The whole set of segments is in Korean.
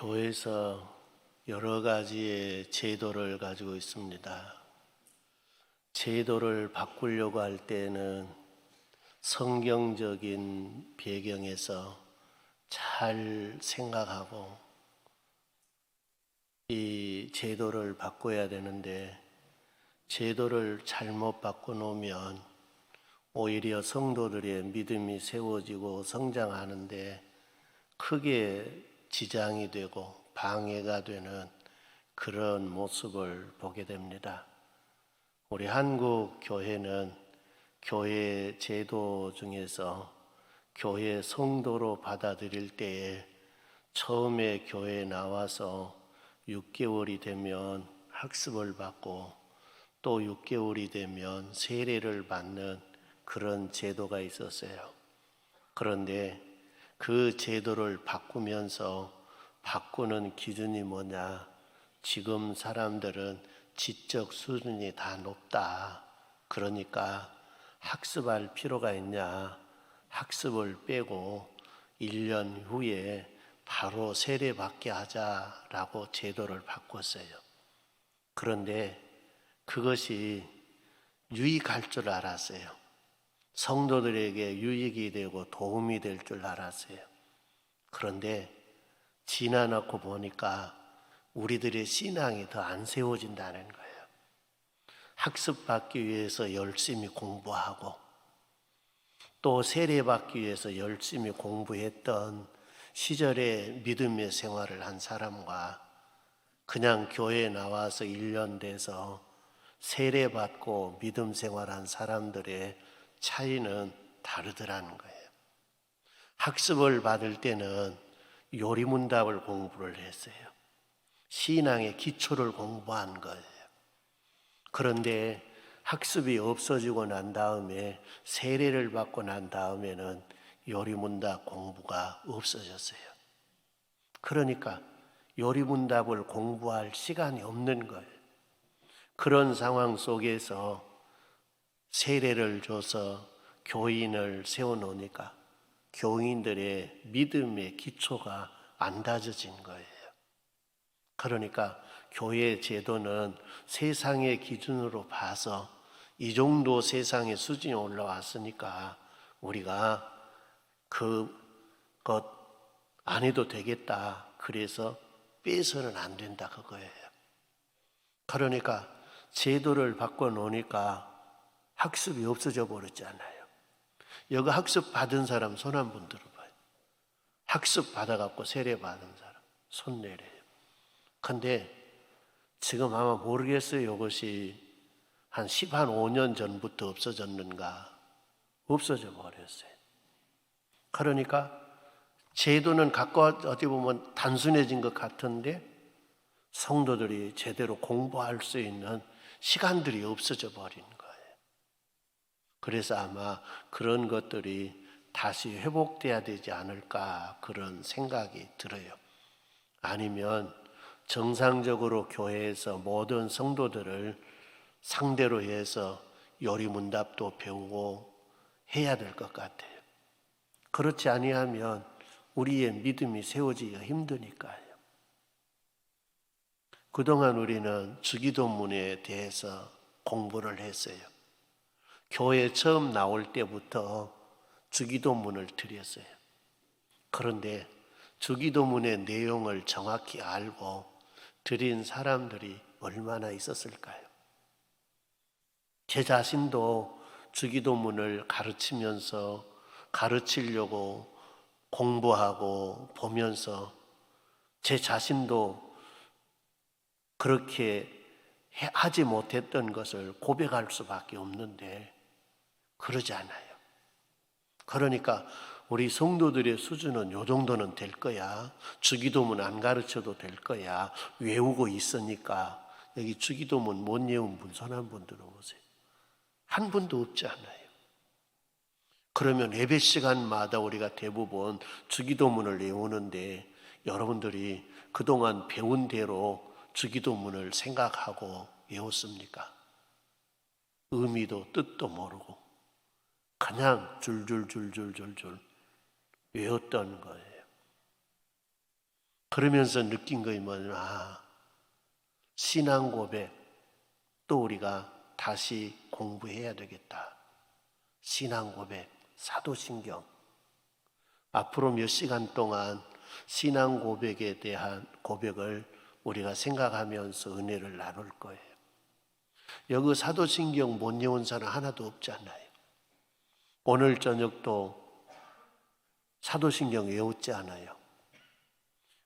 교회에서 여러 가지의 제도를 가지고 있습니다. 제도를 바꾸려고 할 때는 성경적인 배경에서 잘 생각하고 이 제도를 바꿔야 되는데, 제도를 잘못 바꿔놓으면 오히려 성도들의 믿음이 세워지고 성장하는데 크게 지장이 되고 방해가 되는 그런 모습을 보게 됩니다. 우리 한국 교회는 교회 제도 중에서 교회 성도로 받아들일 때에 처음에 교회에 나와서 6개월이 되면 학습을 받고 또 6개월이 되면 세례를 받는 그런 제도가 있었어요. 그런데 그 제도를 바꾸면서 바꾸는 기준이 뭐냐? 지금 사람들은 지적 수준이 다 높다. 그러니까 학습할 필요가 있냐? 학습을 빼고 1년 후에 바로 세례받게 하자라고 제도를 바꿨어요. 그런데 그것이 유익할 줄 알았어요. 성도들에게 유익이 되고 도움이 될 줄 알았어요. 그런데 지나놓고 보니까 우리들의 신앙이 더 안 세워진다는 거예요. 학습받기 위해서 열심히 공부하고 또 세례받기 위해서 열심히 공부했던 시절에 믿음의 생활을 한 사람과 그냥 교회에 나와서 1년 돼서 세례받고 믿음 생활한 사람들의 차이는 다르더라는 거예요. 학습을 받을 때는 요리문답을 공부를 했어요. 신앙의 기초를 공부한 거예요. 그런데 학습이 없어지고 난 다음에 세례를 받고 난 다음에는 요리문답 공부가 없어졌어요. 그러니까 요리문답을 공부할 시간이 없는 거예요. 그런 상황 속에서 세례를 줘서 교인을 세워놓으니까 교인들의 믿음의 기초가 안 다져진 거예요. 그러니까 교회 제도는 세상의 기준으로 봐서 이 정도 세상의 수준이 올라왔으니까 우리가 그것 안 해도 되겠다. 그래서 빼서는 안 된다 그거예요. 그러니까 제도를 바꿔놓으니까 학습이 없어져 버렸잖아요. 여기 학습 받은 사람 손 한번 들어봐요. 학습 받아갖고 세례 받은 사람 손 내려요. 근데 지금 아마 모르겠어요. 이것이 한 5년 전부터 없어졌는가? 없어져 버렸어요. 그러니까 제도는 어떻게 보면 단순해진 것 같은데 성도들이 제대로 공부할 수 있는 시간들이 없어져 버린 거예요. 그래서 아마 그런 것들이 다시 회복돼야 되지 않을까 그런 생각이 들어요. 아니면 정상적으로 교회에서 모든 성도들을 상대로 해서 요리문답도 배우고 해야 될 것 같아요. 그렇지 아니하면 우리의 믿음이 세워지기가 힘드니까요. 그동안 우리는 주기도문에 대해서 공부를 했어요. 교회 처음 나올 때부터 주기도문을 드렸어요. 그런데 주기도문의 내용을 정확히 알고 드린 사람들이 얼마나 있었을까요? 제 자신도 주기도문을 가르치려고 공부하고 보면서 제 자신도 그렇게 하지 못했던 것을 고백할 수밖에 없는데 그러지 않아요. 그러니까 우리 성도들의 수준은 요 정도는 될 거야. 주기도문 안 가르쳐도 될 거야. 외우고 있으니까. 여기 주기도문 못 외운 분 손 한 번 들어보세요. 한 분도 없지 않아요. 그러면 예배 시간마다 우리가 대부분 주기도문을 외우는데 여러분들이 그동안 배운 대로 주기도문을 생각하고 외웠습니까? 의미도 뜻도 모르고 그냥 줄줄줄줄줄줄 외웠던 거예요. 그러면서 느낀 것이 뭐냐, 신앙 고백 또 우리가 다시 공부해야 되겠다. 신앙 고백, 사도신경. 앞으로 몇 시간 동안 신앙 고백에 대한 고백을 우리가 생각하면서 은혜를 나눌 거예요. 여기 사도신경 못 외운 사람 하나도 없잖아요. 오늘 저녁도 사도신경 외웠지 않아요.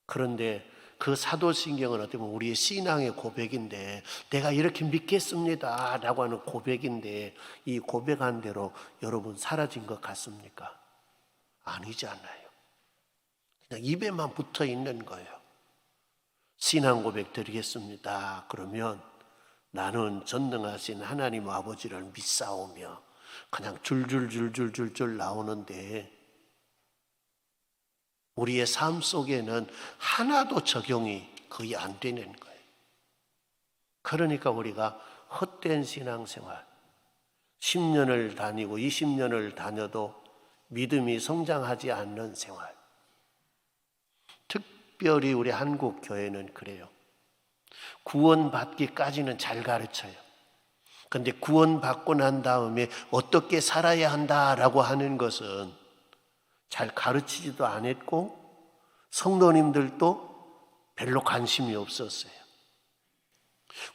그런데 그 사도신경은 어떻게 보면 우리의 신앙의 고백인데, 내가 이렇게 믿겠습니다 라고 하는 고백인데, 이 고백한 대로 여러분 사라진 것 같습니까? 아니잖아요. 그냥 입에만 붙어 있는 거예요. 신앙 고백 드리겠습니다 그러면 나는 전능하신 하나님 아버지를 믿사오며, 그냥 줄줄줄줄줄줄 나오는데 우리의 삶 속에는 하나도 적용이 거의 안 되는 거예요. 그러니까 우리가 헛된 신앙생활, 10년을 다니고 20년을 다녀도 믿음이 성장하지 않는 생활. 특별히 우리 한국 교회는 그래요. 구원받기까지는 잘 가르쳐요. 그런데 구원받고 난 다음에 어떻게 살아야 한다라고 하는 것은 잘 가르치지도 않았고 성도님들도 별로 관심이 없었어요.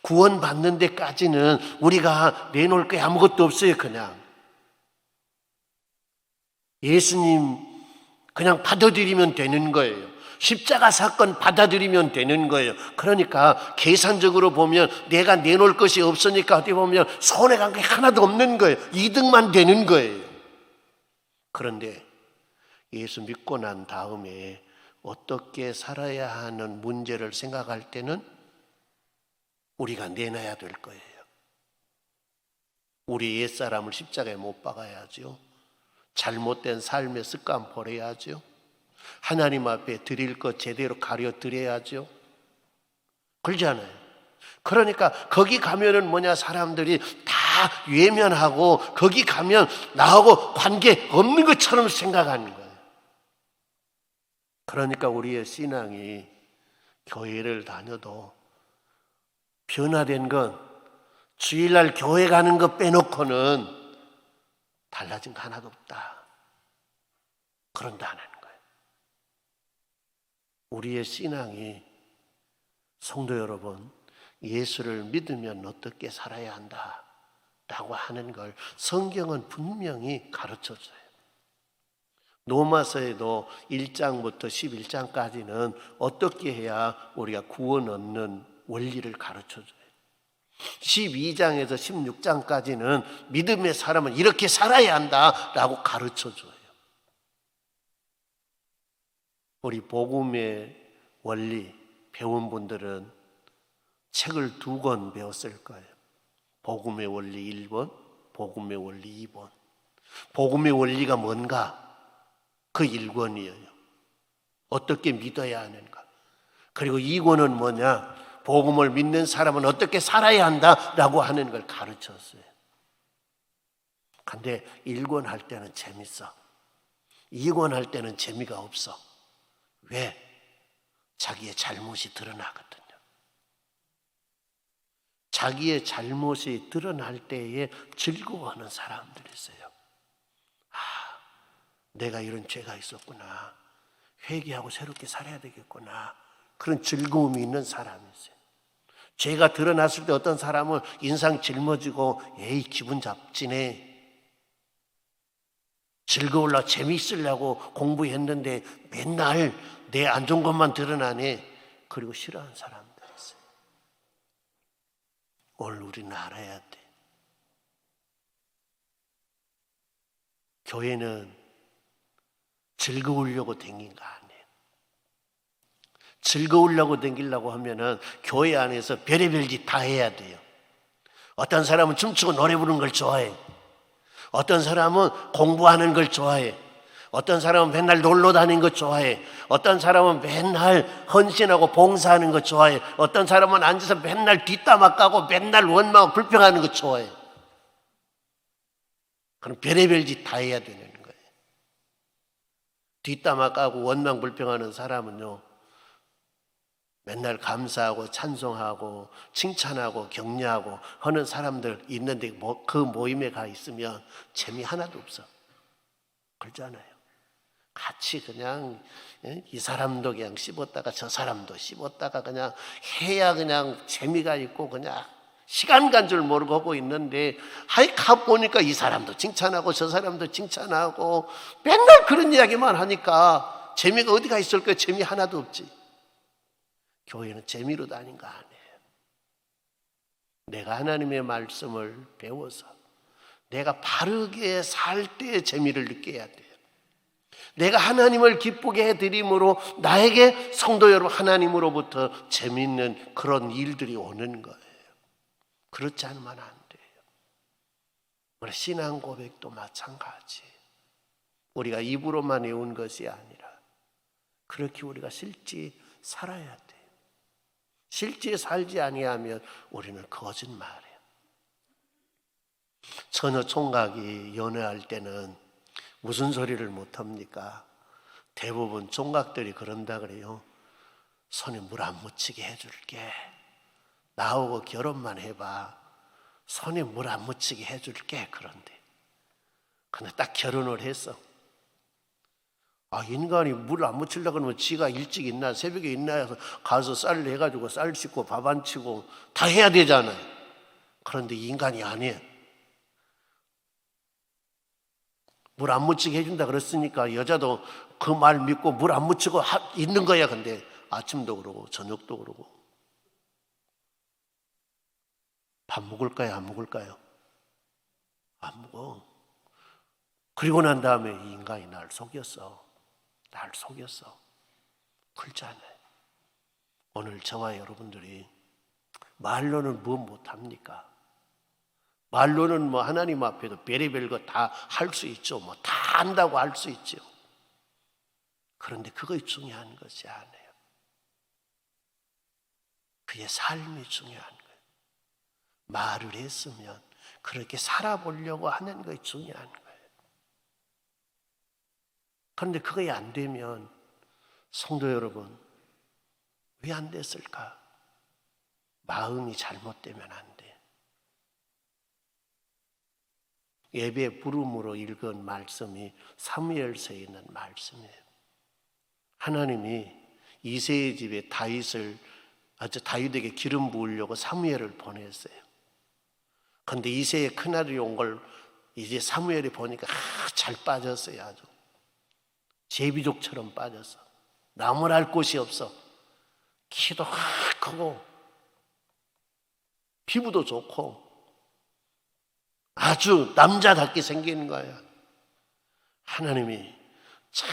구원받는 데까지는 우리가 내놓을 게 아무것도 없어요. 그냥 예수님 그냥 받아들이면 되는 거예요. 십자가 사건 받아들이면 되는 거예요. 그러니까 계산적으로 보면 내가 내놓을 것이 없으니까 어떻게 보면 손해간 게 하나도 없는 거예요. 이득만 되는 거예요. 그런데 예수 믿고 난 다음에 어떻게 살아야 하는 문제를 생각할 때는 우리가 내놔야 될 거예요. 우리 옛사람을 십자가에 못 박아야죠. 잘못된 삶의 습관 버려야죠. 하나님 앞에 드릴 것 제대로 가려 드려야죠. 그러잖아요. 그러니까 거기 가면은 뭐냐, 사람들이 다 외면하고 거기 가면 나하고 관계 없는 것처럼 생각하는 거예요. 그러니까 우리의 신앙이 교회를 다녀도 변화된 건 주일날 교회 가는 것 빼놓고는 달라진 거 하나도 없다. 그런다는 거예요. 우리의 신앙이, 성도 여러분, 예수를 믿으면 어떻게 살아야 한다라고 하는 걸 성경은 분명히 가르쳐줘요. 로마서에도 1장부터 11장까지는 어떻게 해야 우리가 구원 얻는 원리를 가르쳐줘요. 12장에서 16장까지는 믿음의 사람은 이렇게 살아야 한다라고 가르쳐줘요. 우리 복음의 원리 배운 분들은 책을 2권 배웠을 거예요. 복음의 원리 1번, 복음의 원리 2번. 복음의 원리가 뭔가? 그 1권이에요. 어떻게 믿어야 하는가? 그리고 2권은 뭐냐? 복음을 믿는 사람은 어떻게 살아야 한다라고 하는 걸 가르쳤어요. 근데 1권 할 때는 재밌어. 2권 할 때는 재미가 없어. 왜? 자기의 잘못이 드러나거든요. 자기의 잘못이 드러날 때에 즐거워하는 사람들이 있어요. 아, 내가 이런 죄가 있었구나. 회개하고 새롭게 살아야 되겠구나. 그런 즐거움이 있는 사람이 있어요. 죄가 드러났을 때 어떤 사람은 인상 짊어지고 에이 기분 잡지네. 즐거우려고 재미있으려고 공부했는데 맨날 내 안 좋은 것만 드러나네. 그리고 싫어하는 사람들이 있어요. 오늘 우리는 알아야 돼. 교회는 즐거우려고 댕긴 거 아니에요. 즐거우려고 댕기려고 하면은 교회 안에서 별의별 짓 다 해야 돼요. 어떤 사람은 춤추고 노래 부르는 걸 좋아해. 어떤 사람은 공부하는 걸 좋아해. 어떤 사람은 맨날 놀러 다니는 거 좋아해. 어떤 사람은 맨날 헌신하고 봉사하는 거 좋아해. 어떤 사람은 앉아서 맨날 뒷담화 까고 맨날 원망하고 불평하는 거 좋아해. 그럼 별의별 짓 다 해야 되는 거예요. 뒷담화 까고 원망 불평하는 사람은요, 맨날 감사하고 찬송하고 칭찬하고 격려하고 하는 사람들 있는데 그 모임에 가 있으면 재미 하나도 없어. 그러잖아요. 같이 그냥 이 사람도 그냥 씹었다가 저 사람도 씹었다가 그냥 해야 그냥 재미가 있고 그냥 시간 간 줄 모르고 하고 있는데 하이 가 보니까 이 사람도 칭찬하고 저 사람도 칭찬하고 맨날 그런 이야기만 하니까 재미가 어디가 있을까요? 재미 하나도 없지. 교회는 재미로 다닌 거 아니에요. 내가 하나님의 말씀을 배워서 내가 바르게 살 때 재미를 느껴야 돼요. 내가 하나님을 기쁘게 해드림으로 나에게 성도 여러분 하나님으로부터 재미있는 그런 일들이 오는 거예요. 그렇지 않으면 안 돼요. 우리 신앙 고백도 마찬가지. 우리가 입으로만 외운 것이 아니라 그렇게 우리가 실제 살아야 돼요. 실제 살지 아니하면 우리는 거짓말이에요. 처녀 총각이 연애할 때는 무슨 소리를 못합니까? 대부분 총각들이 그런다 그래요. 손에 물 안 묻히게 해줄게. 나하고 결혼만 해봐. 손에 물 안 묻히게 해줄게. 그런데 근데 딱 결혼을 했어. 인간이 물 안 묻히려고 그러면 지가 일찍 있나 새벽에 있나 해서 가서 쌀 내가지고 쌀 씻고 밥 안 치고 다 해야 되잖아요. 그런데 인간이 안 해. 물 안 묻히게 해준다 그랬으니까 여자도 그 말 믿고 물 안 묻히고 있는 거야. 근데 아침도 그러고 저녁도 그러고. 밥 먹을까요? 안 먹을까요? 안 먹어. 그리고 난 다음에 이 인간이 날 속였어. 그렇잖아요. 오늘 저와 여러분들이 말로는 뭐 못합니까? 말로는 뭐 하나님 앞에도 별의별 거 다 할 수 있죠. 뭐 다 안다고 할 수 있죠. 그런데 그것이 중요한 것이 아니에요. 그의 삶이 중요한 거예요. 말을 했으면 그렇게 살아보려고 하는 것이 중요한 거예요. 그런데 그게 안 되면 성도 여러분 왜 안 됐을까? 마음이 잘못되면 안 돼. 예배 부름으로 읽은 말씀이 사무엘서에 있는 말씀이에요. 하나님이 이새의 집에 다윗에게 기름 부으려고 사무엘을 보냈어요. 그런데 이새의 큰아들이 온 걸 이제 사무엘이 보니까 잘 빠졌어요. 아주 제비족처럼 빠졌어. 나무랄 곳이 없어. 키도 크고 피부도 좋고 아주 남자답게 생긴 거야. 하나님이 참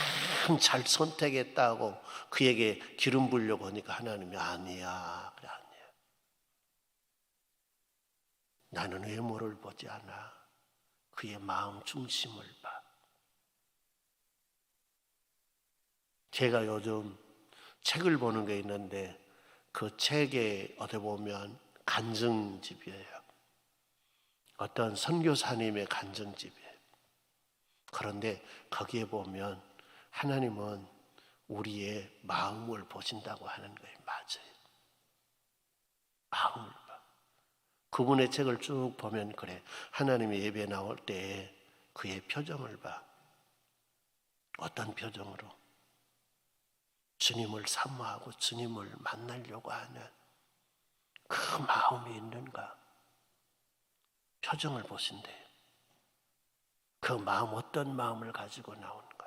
잘 선택했다고 그에게 기름 부으려고 하니까 하나님이 아니야. 그래, 아니야. 나는 외모를 보지 않아. 그의 마음 중심을 봐. 제가 요즘 책을 보는 게 있는데 그 책에 어디 보면 간증집이에요. 어떤 선교사님의 간증집이에요. 그런데 거기에 보면 하나님은 우리의 마음을 보신다고 하는 거예요. 맞아요. 마음을 봐. 그분의 책을 쭉 보면 그래. 하나님이 예배 나올 때 그의 표정을 봐. 어떤 표정으로? 주님을 사모하고 주님을 만나려고 하는 그 마음이 있는가? 표정을 보신대요. 그 마음 어떤 마음을 가지고 나오는가?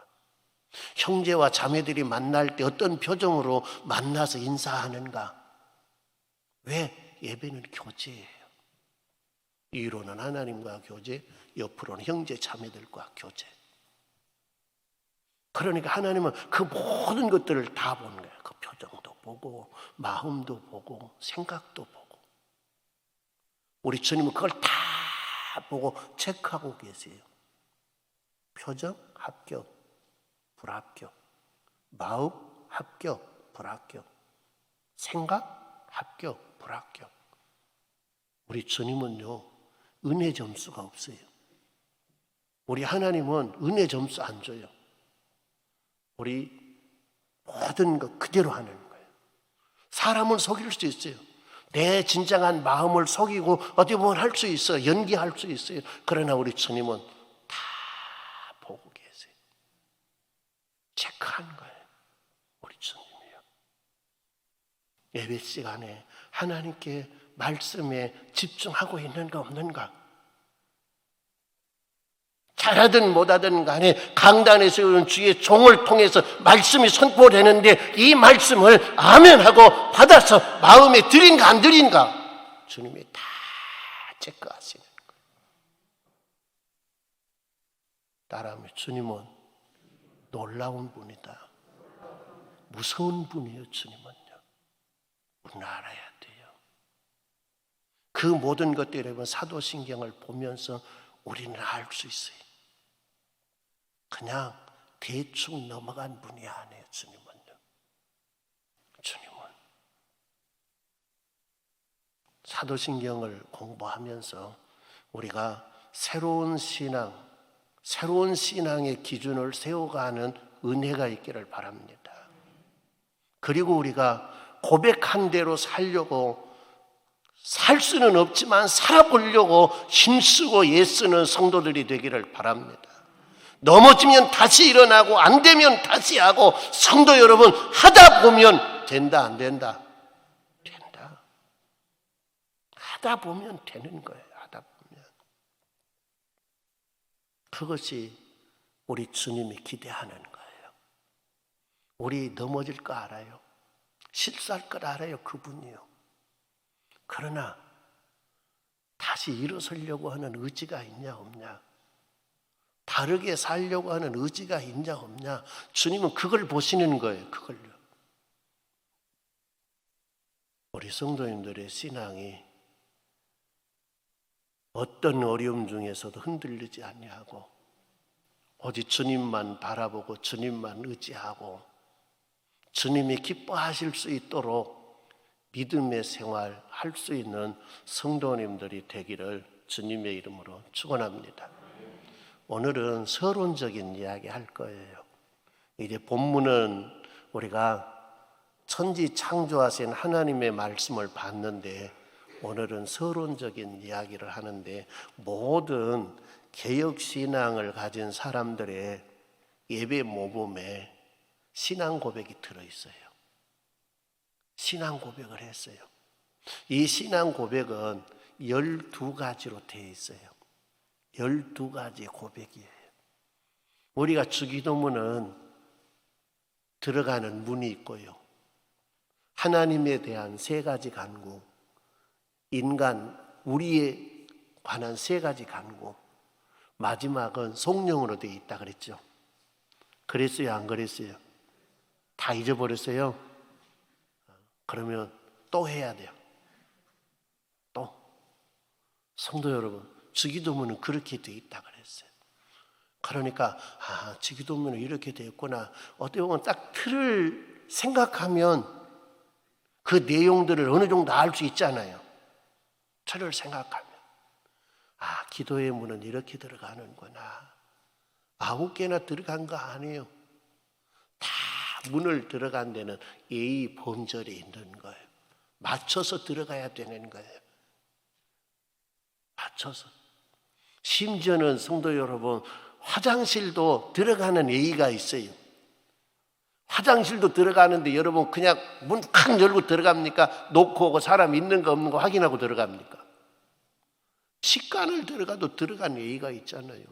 형제와 자매들이 만날 때 어떤 표정으로 만나서 인사하는가? 왜? 예배는 교제예요. 위로는 하나님과 교제, 옆으로는 형제 자매들과 교제. 그러니까 하나님은 그 모든 것들을 다 보는 거예요. 그 표정도 보고 마음도 보고 생각도 보고. 우리 주님은 그걸 다 보고 체크하고 계세요. 표정 합격, 불합격. 마음 합격, 불합격. 생각 합격, 불합격. 우리 주님은요 은혜 점수가 없어요. 우리 하나님은 은혜 점수 안 줘요. 우리 모든 것 그대로 하는 거예요. 사람을 속일 수 있어요. 내 진정한 마음을 속이고 어떻게 보면 할 수 있어요. 연기할 수 있어요. 그러나 우리 주님은 다 보고 계세요. 체크한 거예요. 우리 주님이요. 예배 시간에 하나님께 말씀에 집중하고 있는가 없는가? 잘하든 못하든 간에 강단에서 오는 주의 종을 통해서 말씀이 선포되는데 이 말씀을 아멘하고 받아서 마음에 들인가 안 들인가? 주님이 다 체크하시는 거예요. 따라하면 주님은 놀라운 분이다. 무서운 분이에요. 주님은요. 우리는 알아야 돼요. 그 모든 것들 여러분 사도신경을 보면서 우리는 알 수 있어요. 그냥 대충 넘어간 분이 아니에요. 주님은요. 주님은 사도신경을 공부하면서 우리가 새로운 신앙의 기준을 세워가는 은혜가 있기를 바랍니다. 그리고 우리가 고백한 대로 살려고 살 수는 없지만 살아보려고 힘쓰고 애쓰는 성도들이 되기를 바랍니다. 넘어지면 다시 일어나고 안 되면 다시 하고 성도 여러분 하다 보면 된다 안 된다? 된다. 하다 보면 되는 거예요. 하다 보면. 그것이 우리 주님이 기대하는 거예요. 우리 넘어질 거 알아요. 실수할 걸 알아요. 그분이요. 그러나 다시 일어서려고 하는 의지가 있냐 없냐? 다르게 살려고 하는 의지가 있냐 없냐? 주님은 그걸 보시는 거예요. 그걸요. 우리 성도님들의 신앙이 어떤 어려움 중에서도 흔들리지 아니하고 오직 주님만 바라보고 주님만 의지하고 주님이 기뻐하실 수 있도록 믿음의 생활 할 수 있는 성도님들이 되기를 주님의 이름으로 축원합니다. 오늘은 서론적인 이야기 할 거예요. 이제 본문은 우리가 천지 창조하신 하나님의 말씀을 봤는데 오늘은 서론적인 이야기를 하는데 모든 개혁신앙을 가진 사람들의 예배 모범에 신앙 고백이 들어있어요. 신앙 고백을 했어요. 이 신앙 고백은 12가지로 되어 있어요. 12가지 고백이에요. 우리가 주기도문은 들어가는 문이 있고요. 하나님에 대한 3가지 간구, 인간, 우리에 관한 3가지 간구, 마지막은 성령으로 되어 있다 그랬죠. 그랬어요? 안 그랬어요? 다 잊어버렸어요? 그러면 또 해야 돼요. 또. 성도 여러분, 주기도문은 그렇게 되어 있다 그랬어요. 그러니까 주기도문은 이렇게 되어 있구나. 어떻게 보면 딱 틀을 생각하면 그 내용들을 어느 정도 알 수 있잖아요. 틀을 생각하면 기도의 문은 이렇게 들어가는구나. 9개나 들어간 거 아니에요. 다 문을 들어간 데는 예의 범절이 있는 거예요. 맞춰서 들어가야 되는 거예요. 맞춰서. 심지어는 성도 여러분, 화장실도 들어가는 예의가 있어요. 화장실도 들어가는데 여러분 그냥 문 탁 열고 들어갑니까? 놓고 오고 사람 있는 거 없는 거 확인하고 들어갑니까? 식간을 들어가도 들어간 예의가 있잖아요.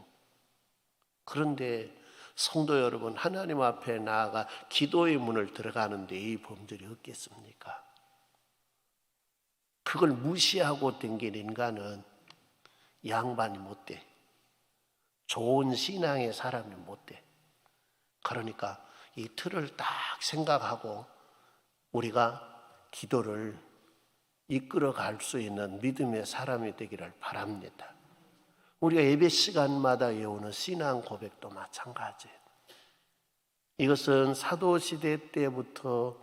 그런데 성도 여러분, 하나님 앞에 나아가 기도의 문을 들어가는데 이 범절이 없겠습니까? 그걸 무시하고 댕긴 인간은 양반이 못 돼. 좋은 신앙의 사람이 못 돼. 그러니까 이 틀을 딱 생각하고 우리가 기도를 이끌어 갈 수 있는 믿음의 사람이 되기를 바랍니다. 우리가 예배 시간마다 외우는 신앙 고백도 마찬가지예요. 이것은 사도시대 때부터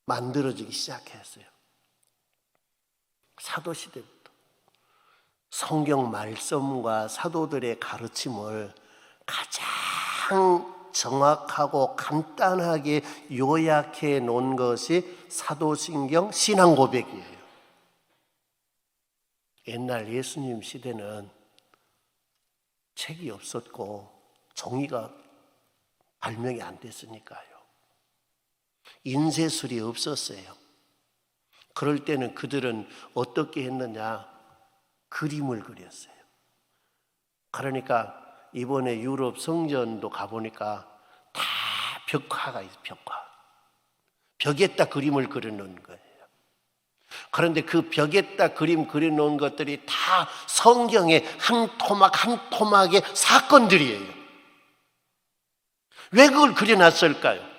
만들어지기 시작했어요. 사도시대부터. 성경 말씀과 사도들의 가르침을 가장 정확하고 간단하게 요약해 놓은 것이 사도신경 신앙고백이에요. 옛날 예수님 시대는 책이 없었고 종이가 발명이 안 됐으니까요. 인쇄술이 없었어요. 그럴 때는 그들은 어떻게 했느냐? 그림을 그렸어요. 그러니까 이번에 유럽 성전도 가보니까 다 벽화가 있어요. 벽화. 벽에다 그림을 그려놓은 거예요. 그런데 그 벽에다 그림 그려놓은 것들이 다 성경의 한 토막 한 토막의 사건들이에요. 왜 그걸 그려놨을까요?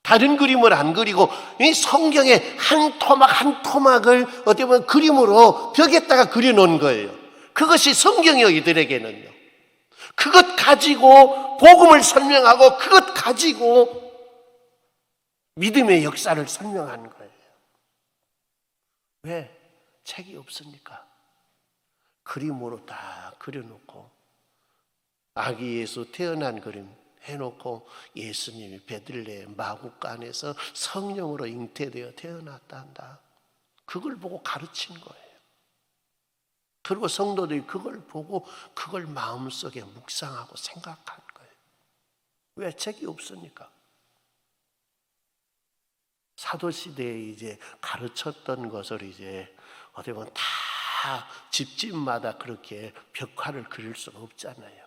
다른 그림을 안 그리고 이 성경의 한 토막 한 토막을 어떻게 보면 그림으로 벽에다가 그려놓은 거예요. 그것이 성경이요, 이들에게는요. 그것 가지고 복음을 설명하고 그것 가지고 믿음의 역사를 설명하는 거예요. 왜? 책이 없으니까. 그림으로 다 그려놓고 아기 예수 태어난 그림 해놓고 예수님이 베들레헴 마구간에서 성령으로 잉태되어 태어났다 한다. 그걸 보고 가르친 거예요. 그리고 성도들이 그걸 보고 그걸 마음속에 묵상하고 생각한 거예요. 왜? 책이 없으니까. 사도시대에 이제 가르쳤던 것을 이제 어떻게 보면 다 집집마다 그렇게 벽화를 그릴 수가 없잖아요.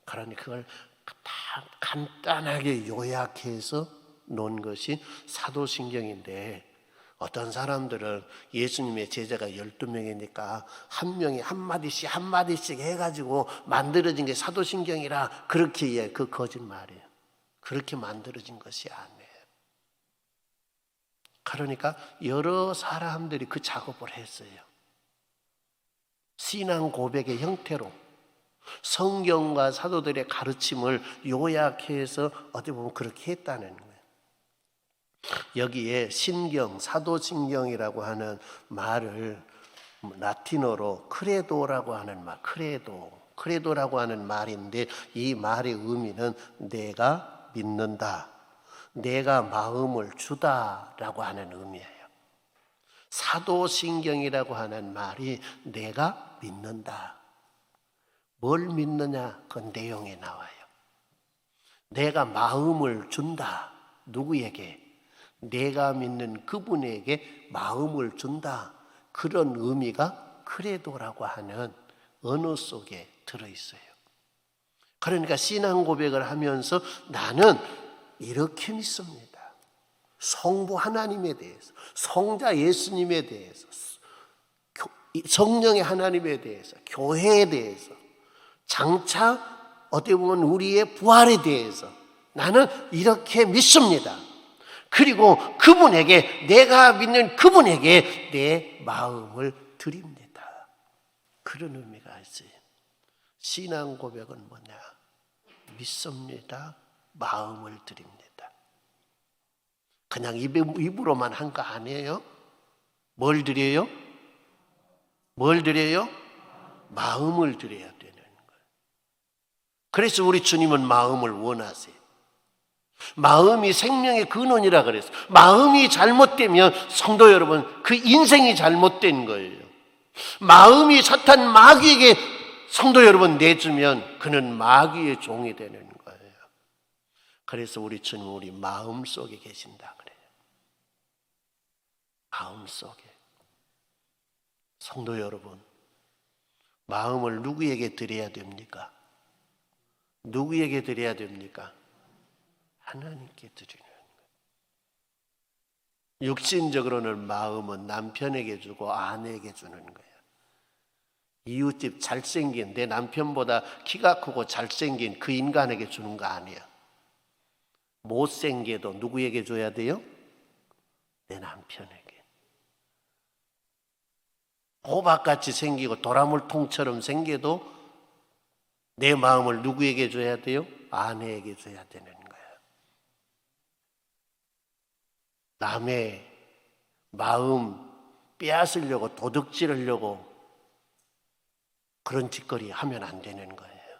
그러니 그걸 다 간단하게 요약해서 놓은 것이 사도신경인데, 어떤 사람들은 예수님의 제자가 12명이니까 한 명이 한마디씩 한마디씩 해가지고 만들어진 게 사도신경이라 그렇게 이해. 그 거짓말이에요. 그렇게 만들어진 것이 아니에요. 그러니까 여러 사람들이 그 작업을 했어요. 신앙 고백의 형태로 성경과 사도들의 가르침을 요약해서 어떻게 보면 그렇게 했다는 거예요. 여기에 신경, 사도신경이라고 하는 말을 라틴어로 크레도라고 하는 말, 크레도라고 하는 말인데, 이 말의 의미는 내가 믿는다, 내가 마음을 주다라고 하는 의미예요. 사도신경이라고 하는 말이 내가 믿는다. 뭘 믿느냐? 그 내용에 나와요. 내가 마음을 준다. 누구에게? 내가 믿는 그분에게 마음을 준다. 그런 의미가 크레도라고 하는 언어 속에 들어있어요. 그러니까 신앙 고백을 하면서 나는 이렇게 믿습니다. 성부 하나님에 대해서, 성자 예수님에 대해서, 성령의 하나님에 대해서, 교회에 대해서, 장차 어떻게 보면 우리의 부활에 대해서 나는 이렇게 믿습니다. 그리고 그분에게, 내가 믿는 그분에게 내 마음을 드립니다. 그런 의미가 있어요. 신앙 고백은 뭐냐? 믿습니다. 마음을 드립니다. 그냥 입으로만 한 거 아니에요? 뭘 드려요? 뭘 드려요? 마음을 드려야 되는 거예요. 그래서 우리 주님은 마음을 원하세요. 마음이 생명의 근원이라 그랬어요. 마음이 잘못되면 성도 여러분, 그 인생이 잘못된 거예요. 마음이 사탄 마귀에게 성도 여러분 내주면 그는 마귀의 종이 되는 거예요. 그래서 우리 주님은 우리 마음 속에 계신다 그래요. 마음 속에. 성도 여러분, 마음을 누구에게 드려야 됩니까? 누구에게 드려야 됩니까? 하나님께 드리는 거예요. 육신적으로는 마음은 남편에게 주고 아내에게 주는 거예요. 이웃집 잘생긴 내 남편보다 키가 크고 잘생긴 그 인간에게 주는 거 아니야. 못생겨도 누구에게 줘야 돼요? 내 남편에게. 호박같이 생기고 도라물통처럼 생겨도 내 마음을 누구에게 줘야 돼요? 아내에게 줘야 되는 거예요. 남의 마음 빼앗으려고 도둑질하려고 그런 짓거리 하면 안 되는 거예요.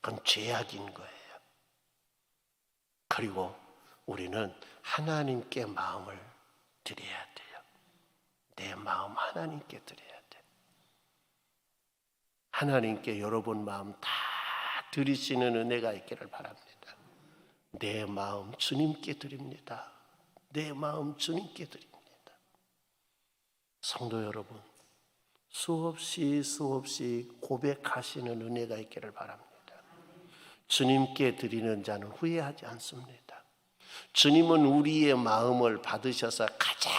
그건 죄악인 거예요. 그리고 우리는 하나님께 마음을 드려야 돼요. 내 마음 하나님께 드려야 돼. 하나님께 여러분 마음 다 드리시는 은혜가 있기를 바랍니다. 내 마음 주님께 드립니다. 내 마음 주님께 드립니다. 성도 여러분, 수없이 고백하시는 은혜가 있기를 바랍니다. 주님께 드리는 자는 후회하지 않습니다. 주님은 우리의 마음을 받으셔서 가장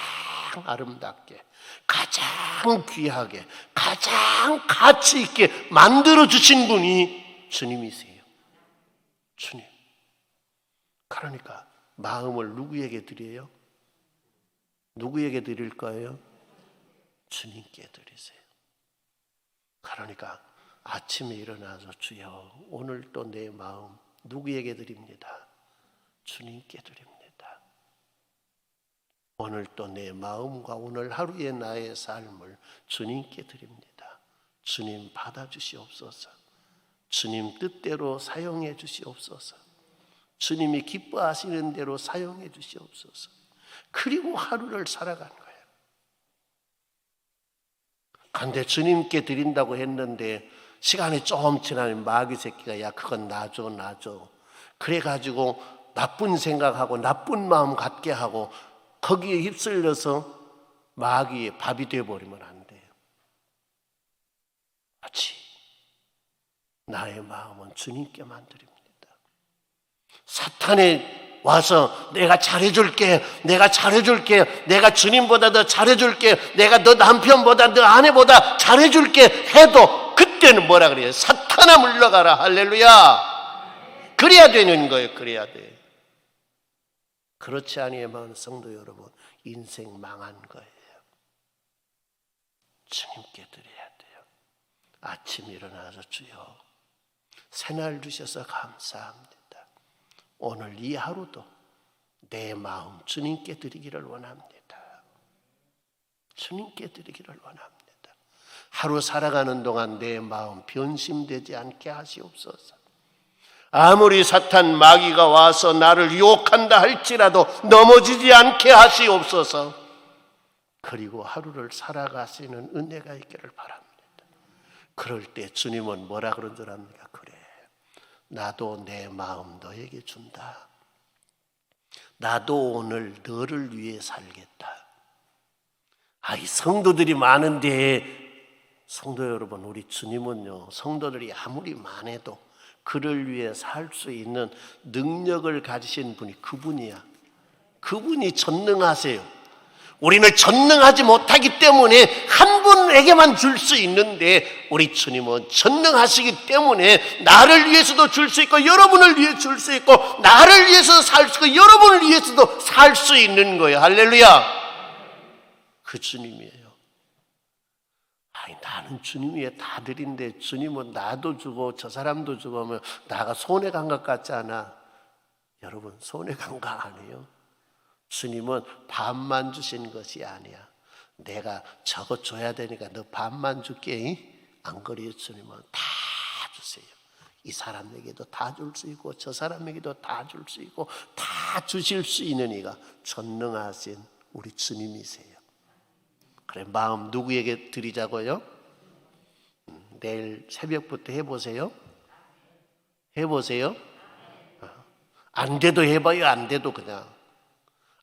아름답게, 가장 귀하게, 가장 가치 있게 만들어 주신 분이 주님이세요. 주님. 그러니까 마음을 누구에게 드려요? 누구에게 드릴 거예요? 주님께 드리세요. 그러니까 아침에 일어나서 주여 오늘 또 내 마음 누구에게 드립니다? 주님께 드립니다. 오늘 또 내 마음과 오늘 하루의 나의 삶을 주님께 드립니다. 주님 받아주시옵소서. 주님 뜻대로 사용해 주시옵소서. 주님이 기뻐하시는 대로 사용해 주시옵소서. 그리고 하루를 살아가는 거예요. 그런데 주님께 드린다고 했는데 시간이 조금 지나면 마귀 새끼가 야 그건 놔줘 그래가지고 나쁜 생각하고 나쁜 마음 갖게 하고 거기에 휩쓸려서 마귀의 밥이 되어버리면 안 돼요. 그렇지. 나의 마음은 주님께만 드립니다. 사탄이 와서 내가 잘해줄게, 내가 주님보다 더 잘해줄게, 내가 너 남편보다 너 아내보다 잘해줄게 해도 그때는 뭐라 그래요? 사탄아 물러가라. 할렐루야. 그래야 되는 거예요. 그래야 돼. 그렇지 아니면 성도 여러분 인생 망한 거예요. 주님께 드려야 돼요. 아침 일어나서 주여 새날 주셔서 감사합니다. 오늘 이 하루도 내 마음 주님께 드리기를 원합니다. 주님께 드리기를 원합니다. 하루 살아가는 동안 내 마음 변심되지 않게 하시옵소서. 아무리 사탄 마귀가 와서 나를 유혹한다 할지라도 넘어지지 않게 하시옵소서. 그리고 하루를 살아가시는 은혜가 있기를 바랍니다. 그럴 때 주님은 뭐라 그런 줄 압니까? 그래, 나도 내 마음 너에게 준다. 나도 오늘 너를 위해 살겠다. 이 성도들이 많은데 성도 여러분, 우리 주님은요 성도들이 아무리 많아도 그를 위해 살 수 있는 능력을 가지신 분이 그분이야. 그분이 전능하세요. 우리는 전능하지 못하기 때문에 한 분에게만 줄 수 있는데 우리 주님은 전능하시기 때문에 나를 위해서도 줄 수 있고 여러분을 위해 줄 수 있고 나를 위해서도 살 수 있고 여러분을 위해서도 살 수 있는 거예요. 할렐루야. 그 주님이에요. 나는 주님 위해 다 드린데 주님은 나도 주고 저 사람도 주고 하면 나가 손해간 것 같지 않아? 여러분 손해간 거 아니에요. 주님은 반만 주신 것이 아니야. 내가 저거 줘야 되니까 너 반만 줄게. 안 그래요. 주님은 다 주세요. 이 사람에게도 다 줄 수 있고 저 사람에게도 다 줄 수 있고 다 주실 수 있는 이가 전능하신 우리 주님이세요. 그래, 마음 누구에게 드리자고요? 내일 새벽부터 해보세요. 해보세요. 안 돼도 해봐요. 안 돼도 그냥.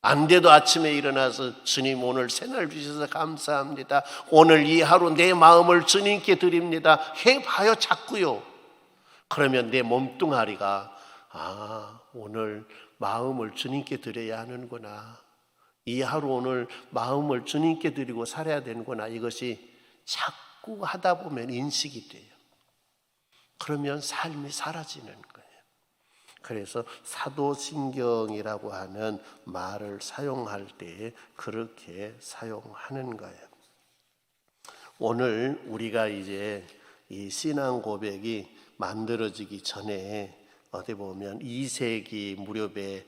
안 돼도 아침에 일어나서 주님 오늘 새날 주셔서 감사합니다. 오늘 이 하루 내 마음을 주님께 드립니다. 해봐요. 자꾸요. 그러면 내 몸뚱아리가 오늘 마음을 주님께 드려야 하는구나. 이 하루 오늘 마음을 주님께 드리고 살아야 되는구나. 이것이 자꾸 하다 보면 인식이 돼요. 그러면 삶이 사라지는 거예요. 그래서 사도신경이라고 하는 말을 사용할 때 그렇게 사용하는 거예요. 오늘 우리가 이제 이 신앙 고백이 만들어지기 전에 어디 보면 2세기 무렵에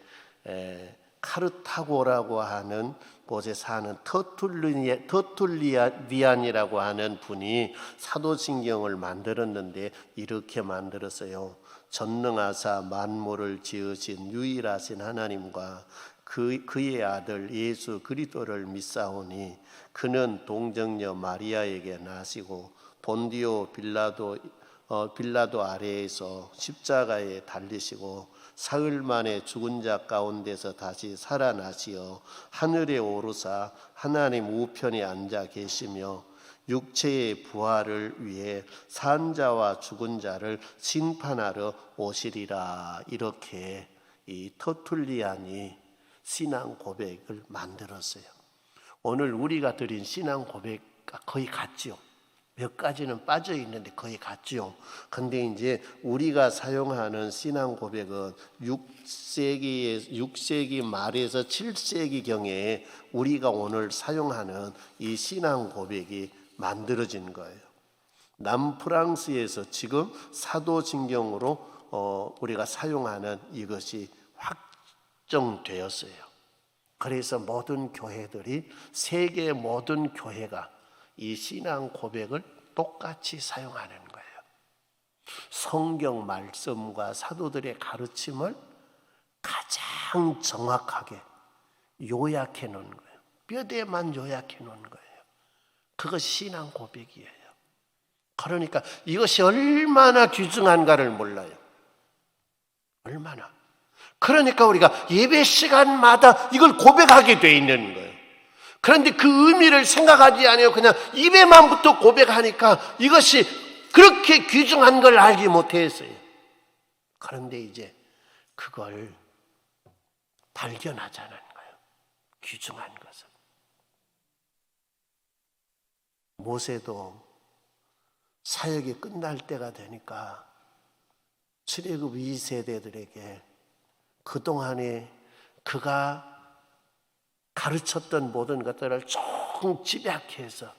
카르타고라고 하는 곳에 사는 터툴리안이라고 하는 분이 사도신경을 만들었는데 이렇게 만들었어요. 전능하사 만물을 지으신 유일하신 하나님과 그의 아들 예수 그리스도를 믿사오니 그는 동정녀 마리아에게 나시고 본디오 빌라도 아래에서 십자가에 달리시고 사흘 만에 죽은 자 가운데서 다시 살아나시어 하늘에 오르사 하나님 우편에 앉아 계시며 육체의 부활을 위해 산 자와 죽은 자를 심판하러 오시리라. 이렇게 이 터툴리안이 신앙 고백을 만들었어요. 오늘 우리가 드린 신앙 고백과 거의 같지요. 몇 가지는 빠져 있는데 거의 같지요. 근데 이제 우리가 사용하는 신앙 고백은 6세기 말에서 7세기 경에 우리가 오늘 사용하는 이 신앙 고백이 만들어진 거예요. 남프랑스에서 지금 사도신경으로 우리가 사용하는 이것이 확정되었어요. 그래서 모든 교회들이, 세계 모든 교회가 이 신앙 고백을 똑같이 사용하는 거예요. 성경 말씀과 사도들의 가르침을 가장 정확하게 요약해 놓은 거예요. 뼈대만 요약해 놓은 거예요. 그것이 신앙 고백이에요. 그러니까 이것이 얼마나 귀중한가를 몰라요. 얼마나. 그러니까 우리가 예배 시간마다 이걸 고백하게 돼 있는 거예요. 그런데 그 의미를 생각하지 않아요. 그냥 입에만부터 고백하니까 이것이 그렇게 귀중한 걸 알지 못했어요. 그런데 이제 그걸 발견하자는 거예요. 귀중한 것을. 모세도 사역이 끝날 때가 되니까 출애굽 2세대들에게 그동안에 그가 가르쳤던 모든 것들을 총 집약해서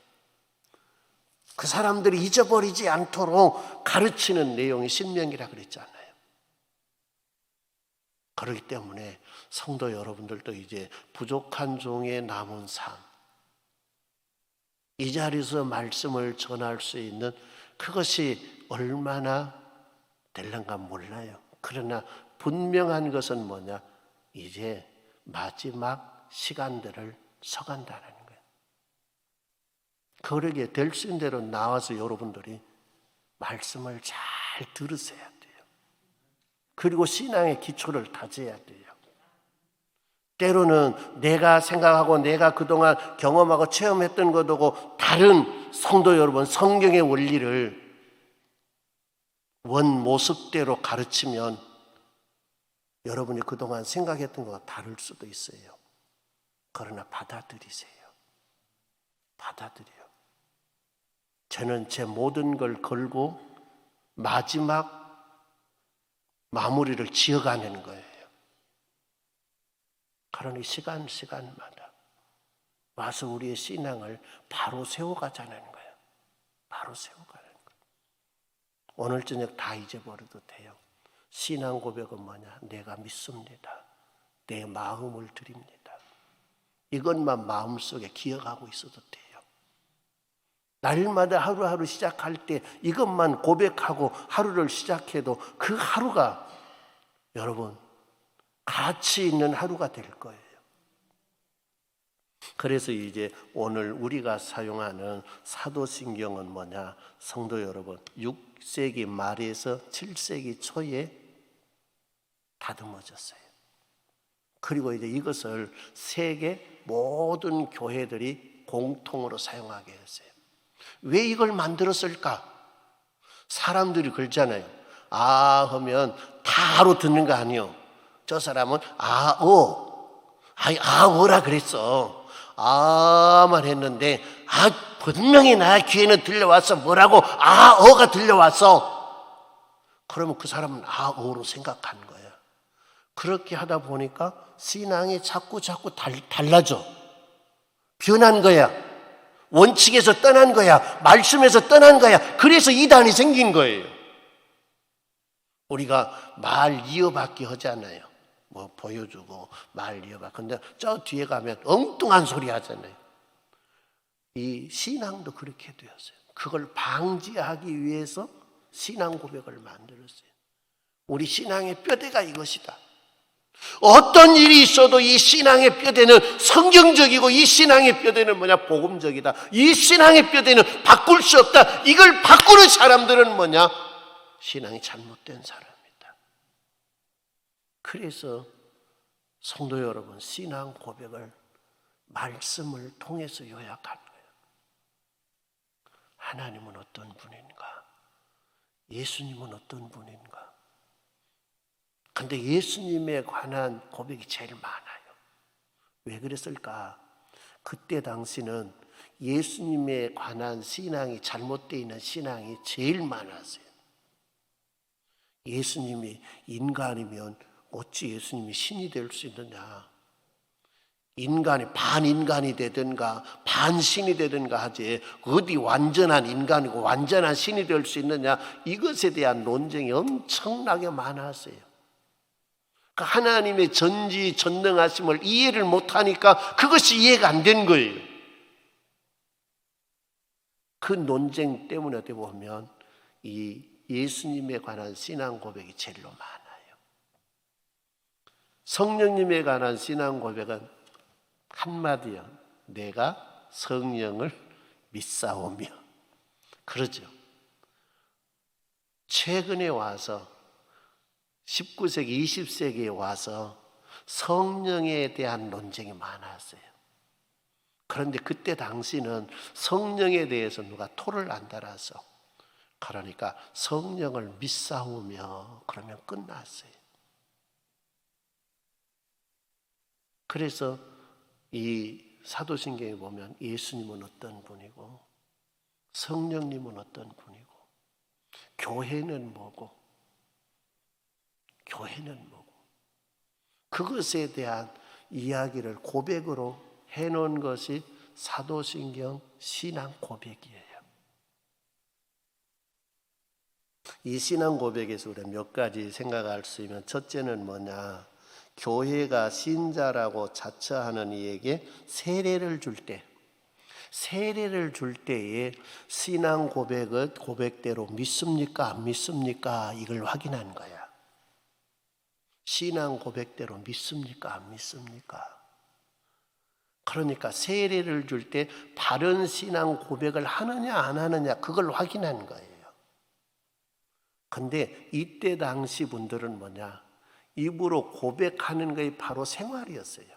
그 사람들이 잊어버리지 않도록 가르치는 내용이 신명기라 그랬잖아요. 그렇기 때문에 성도 여러분들도 이제 부족한 종의 남은 삶, 이 자리에서 말씀을 전할 수 있는 그것이 얼마나 될런가 몰라요. 그러나 분명한 것은 뭐냐? 이제 마지막 시간들을 서간다는 거예요. 그러게 될 수 있는 대로 나와서 여러분들이 말씀을 잘 들으셔야 돼요. 그리고 신앙의 기초를 다져야 돼요. 때로는 내가 생각하고 내가 그동안 경험하고 체험했던 것하고 다른 성도 여러분, 성경의 원리를 원 모습대로 가르치면 여러분이 그동안 생각했던 것과 다를 수도 있어요. 그러나 받아들이세요. 받아들여요. 저는 제 모든 걸 걸고 마지막 마무리를 지어가는 거예요. 그러니 시간마다 와서 우리의 신앙을 바로 세워가자는 거예요. 바로 세워가는 거예요. 오늘 저녁 다 잊어버려도 돼요. 신앙 고백은 뭐냐? 내가 믿습니다. 내 마음을 드립니다. 이것만 마음속에 기억하고 있어도 돼요. 날마다 하루하루 시작할 때 이것만 고백하고 하루를 시작해도 그 하루가 여러분 가치 있는 하루가 될 거예요. 그래서 이제 오늘 우리가 사용하는 사도신경은 뭐냐? 성도 여러분, 6세기 말에서 7세기 초에 다듬어졌어요. 그리고 이제 이것을 세계 모든 교회들이 공통으로 사용하게 했어요. 왜 이걸 만들었을까? 사람들이 그러잖아요. 아 하면 다로 듣는 거 아니요. 저 사람은 아어라 그랬어. 아만 했는데 분명히 나의 귀에는 들려왔어. 뭐라고? 어가 들려왔어. 그러면 그 사람은 어로 생각한 거야. 그렇게 하다 보니까 신앙이 자꾸 달라져. 변한 거야. 원칙에서 떠난 거야. 말씀에서 떠난 거야. 그래서 이단이 생긴 거예요. 우리가 말 이어받기 하잖아요. 뭐 보여주고 말 이어받기. 근데 저 뒤에 가면 엉뚱한 소리 하잖아요. 이 신앙도 그렇게 되었어요. 그걸 방지하기 위해서 신앙 고백을 만들었어요. 우리 신앙의 뼈대가 이것이다. 어떤 일이 있어도 이 신앙의 뼈대는 성경적이고 이 신앙의 뼈대는 뭐냐? 복음적이다. 이 신앙의 뼈대는 바꿀 수 없다. 이걸 바꾸는 사람들은 뭐냐? 신앙이 잘못된 사람이다. 그래서 성도 여러분, 신앙 고백을 말씀을 통해서 요약한 거예요. 하나님은 어떤 분인가? 예수님은 어떤 분인가? 근데 예수님에 관한 고백이 제일 많아요. 왜 그랬을까? 그때 당시는 예수님에 관한 신앙이 잘못되어 있는 신앙이 제일 많았어요. 예수님이 인간이면 어찌 예수님이 신이 될 수 있느냐? 인간이 반인간이 되든가 반신이 되든가 하지 어디 완전한 인간이고 완전한 신이 될 수 있느냐? 이것에 대한 논쟁이 엄청나게 많았어요. 하나님의 전지전능하심을 이해를 못하니까 그것이 이해가 안 된 거예요. 그 논쟁 때문에 어떻게 보면 이 예수님에 관한 신앙 고백이 제일로 많아요. 성령님에 관한 신앙 고백은 한마디요. 내가 성령을 믿사오며. 그러죠. 최근에 와서 19세기, 20세기에 와서 성령에 대한 논쟁이 많았어요. 그런데 그때 당시는 성령에 대해서 누가 토를 안 달아서 그러니까 성령을 믿사오며 그러면 끝났어요. 그래서 이 사도신경에 보면 예수님은 어떤 분이고 성령님은 어떤 분이고 교회는 뭐고 교회는 뭐고 그것에 대한 이야기를 고백으로 해놓은 것이 사도신경 신앙 고백이에요. 이 신앙 고백에서 우리가 몇 가지 생각할 수 있는 첫째는 뭐냐? 교회가 신자라고 자처하는 이에게 세례를 줄 때에 신앙 고백을 고백대로 믿습니까? 안 믿습니까? 이걸 확인한 거야. 신앙 고백대로 믿습니까? 안 믿습니까? 그러니까 세례를 줄 때 바른 신앙 고백을 하느냐 안 하느냐 그걸 확인한 거예요. 근데 이때 당시 분들은 뭐냐? 입으로 고백하는 것이 바로 생활이었어요.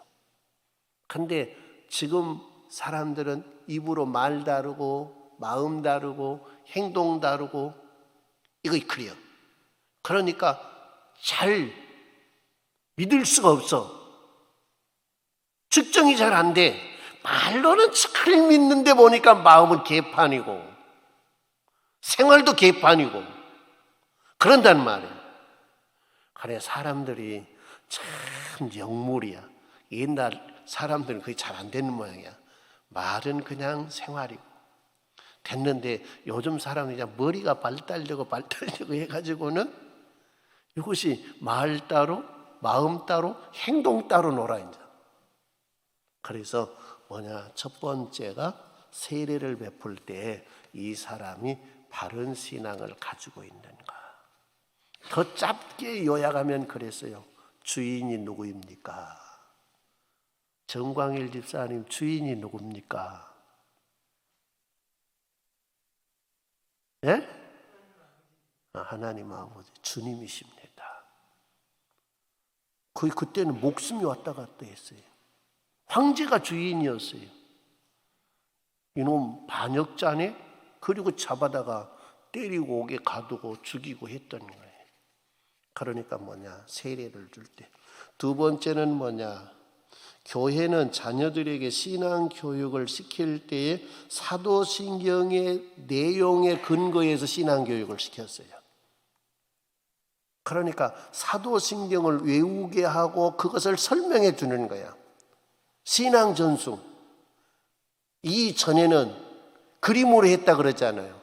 근데 지금 사람들은 입으로 말 다르고 마음 다르고 행동 다르고 이거 그래요. 그러니까 잘 믿을 수가 없어. 측정이 잘 안 돼. 말로는 잘 믿는데 보니까 마음은 개판이고 생활도 개판이고 그런단 말이에요. 그래 사람들이 참 영물이야. 옛날 사람들은 그게 잘 안 되는 모양이야. 말은 그냥 생활이고 됐는데 요즘 사람은 그냥 머리가 발달되고 해가지고는 이것이 말 따로 마음 따로 행동 따로 놀아 이제. 그래서 뭐냐? 첫 번째가 세례를 베풀 때 이 사람이 바른 신앙을 가지고 있는가. 더 짧게 요약하면 그랬어요. 주인이 누구입니까? 정광일 집사님 주인이 누굽니까? 예? 하나님 아버지 주님이십니다. 그때는 목숨이 왔다 갔다 했어요. 황제가 주인이었어요. 이놈 반역자네? 그리고 잡아다가 때리고 오게 가두고 죽이고 했던 거예요. 그러니까 뭐냐? 세례를 줄 때. 두 번째는 뭐냐? 교회는 자녀들에게 신앙 교육을 시킬 때에 사도신경의 내용에 근거해서 신앙 교육을 시켰어요. 그러니까 사도신경을 외우게 하고 그것을 설명해 주는 거야. 신앙 전수. 이전에는 그림으로 했다 그랬잖아요.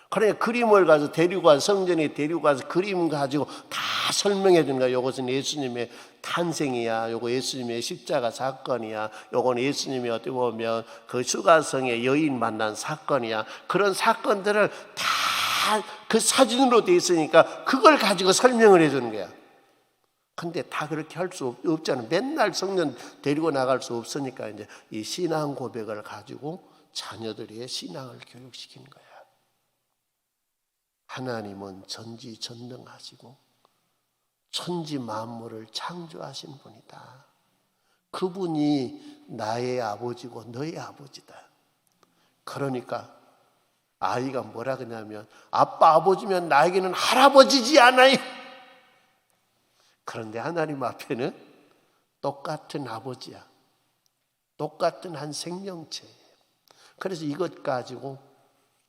그러니까 그림을 가서 데리고 와서 성전에 데리고 가서 그림 가지고 다 설명해 주는 거야. 이것은 예수님의 탄생이야. 요거 예수님의 십자가 사건이야. 요건 예수님이 어떻게 보면 그 수가성의 여인 만난 사건이야. 그런 사건들을 다 그 사진으로 돼 있으니까 그걸 가지고 설명을 해주는 거야. 근데 다 그렇게 할 수 없잖아. 맨날 성년 데리고 나갈 수 없으니까 이제 이 신앙 고백을 가지고 자녀들의 신앙을 교육시키는 거야. 하나님은 전지전능하시고 천지 만물을 창조하신 분이다. 그분이 나의 아버지고 너의 아버지다. 그러니까 아이가 뭐라 그러냐면 아빠 아버지면 나에게는 할아버지지 않아요. 그런데 하나님 앞에는 똑같은 아버지야. 똑같은 한 생명체예요. 그래서 이것 가지고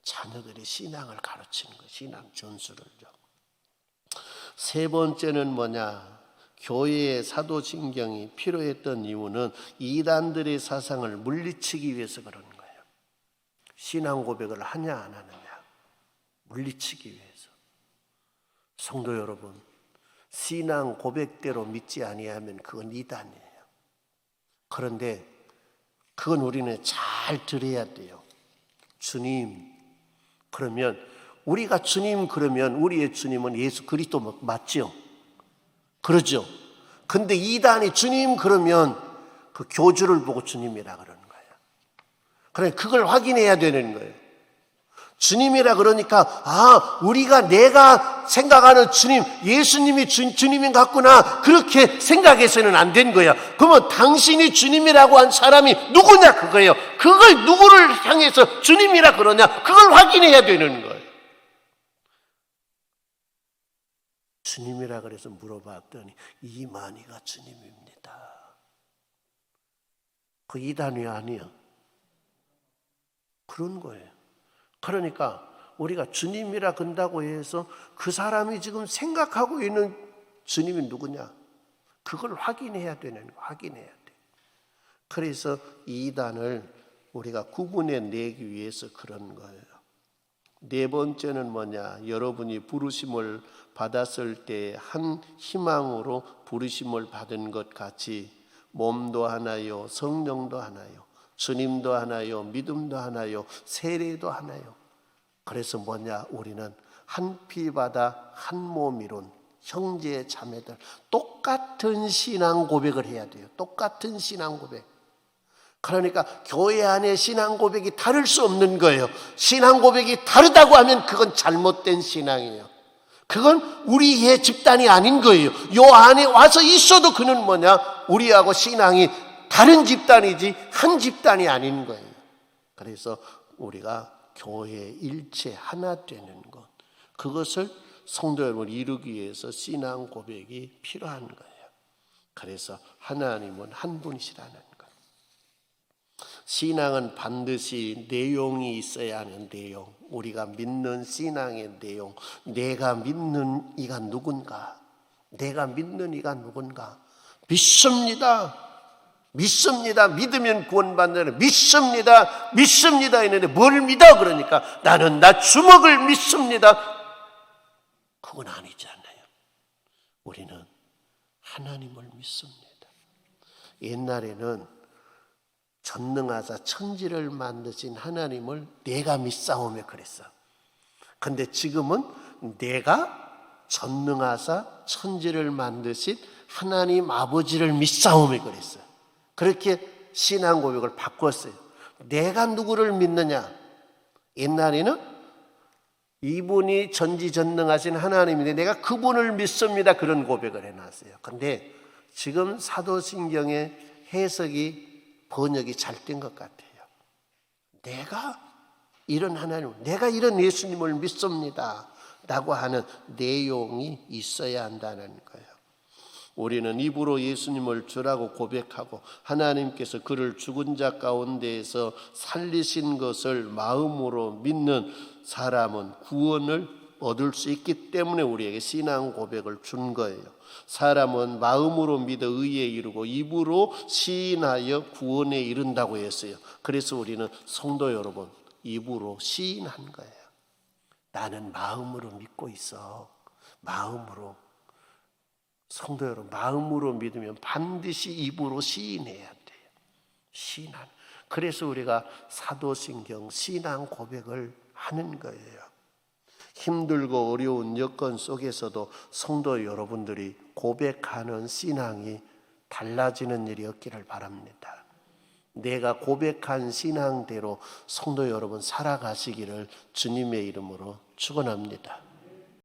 자녀들이 신앙을 가르치는 거예요. 신앙 전수를요. 세 번째는 뭐냐? 교회의 사도신경이 필요했던 이유는 이단들의 사상을 물리치기 위해서 그러는 거예요. 신앙 고백을 하냐 안 하느냐 물리치기 위해서. 성도 여러분, 신앙 고백대로 믿지 아니하면 그건 이단이에요. 그런데 그건 우리는 잘 들어야 돼요. 주님, 그러면 우리가 주님 그러면 우리의 주님은 예수 그리스도 맞죠? 그러죠? 근데 이단이 주님 그러면 그 교주를 보고 주님이라 그러는 거예요. 그러니까 그걸 확인해야 되는 거예요. 주님이라 그러니까 우리가 내가 생각하는 주님, 예수님이 주님인 것 같구나 그렇게 생각해서는 안 된 거야. 그러면 당신이 주님이라고 한 사람이 누구냐 그거예요. 그걸 누구를 향해서 주님이라 그러냐 그걸 확인해야 되는 거예요. 주님이라 그래서 물어봤더니 이만희가 주님입니다. 그 이단이 아니야. 그런 거예요. 그러니까 우리가 주님이라 건다고 해서 그 사람이 지금 생각하고 있는 주님이 누구냐 그걸 확인해야 되는 거. 확인해야 돼. 그래서 이단을 우리가 구분해 내기 위해서 그런 거예요. 네 번째는 뭐냐? 여러분이 부르심을 받았을 때 한 희망으로 부르심을 받은 것 같이 몸도 하나요, 성령도 하나요, 주님도 하나요, 믿음도 하나요, 세례도 하나요. 그래서 뭐냐? 우리는 한 피바다 한 몸 이룬 형제 자매들 똑같은 신앙 고백을 해야 돼요. 똑같은 신앙 고백. 그러니까 교회 안에 신앙 고백이 다를 수 없는 거예요. 신앙 고백이 다르다고 하면 그건 잘못된 신앙이에요. 그건 우리의 집단이 아닌 거예요. 요 안에 와서 있어도 그는 뭐냐? 우리하고 신앙이 다른 집단이지 한 집단이 아닌 거예요. 그래서 우리가 교회 일체 하나 되는 것, 그것을 성도 여러분 이루기 위해서 신앙 고백이 필요한 거예요. 그래서 하나님은 한 분이시라는 것. 신앙은 반드시 내용이 있어야 하는 내용. 우리가 믿는 신앙의 내용. 내가 믿는 이가 누군가? 내가 믿는 이가 누군가? 믿습니다. 믿습니다. 믿으면 구원받는 믿습니다. 믿습니다 했는데 뭘 믿어? 그러니까 나는 나 주먹을 믿습니다. 그건 아니잖아요. 우리는 하나님을 믿습니다. 옛날에는 전능하사 천지를 만드신 하나님을 내가 믿사오며 그랬어. 근데 지금은 내가 전능하사 천지를 만드신 하나님 아버지를 믿사오며 그랬어요. 그렇게 신앙 고백을 바꿨어요. 내가 누구를 믿느냐? 옛날에는 이분이 전지전능하신 하나님인데 내가 그분을 믿습니다. 그런 고백을 해놨어요. 근데 지금 사도신경의 해석이 번역이 잘 된 것 같아요. 내가 이런 하나님, 내가 이런 예수님을 믿습니다 라고 하는 내용이 있어야 한다는 거예요. 우리는 입으로 예수님을 주라고 고백하고 하나님께서 그를 죽은 자 가운데에서 살리신 것을 마음으로 믿는 사람은 구원을 얻을 수 있기 때문에 우리에게 신앙 고백을 준 거예요. 사람은 마음으로 믿어 의에 이르고 입으로 시인하여 구원에 이른다고 했어요. 그래서 우리는 성도 여러분 입으로 시인한 거예요. 나는 마음으로 믿고 있어. 마음으로. 성도 여러분 마음으로 믿으면 반드시 입으로 시인해야 돼요. 시인하는. 그래서 우리가 사도신경 신앙 고백을 하는 거예요. 힘들고 어려운 여건 속에서도 성도 여러분들이 고백하는 신앙이 달라지는 일이 없기를 바랍니다. 내가 고백한 신앙대로 성도 여러분 살아가시기를 주님의 이름으로 축원합니다.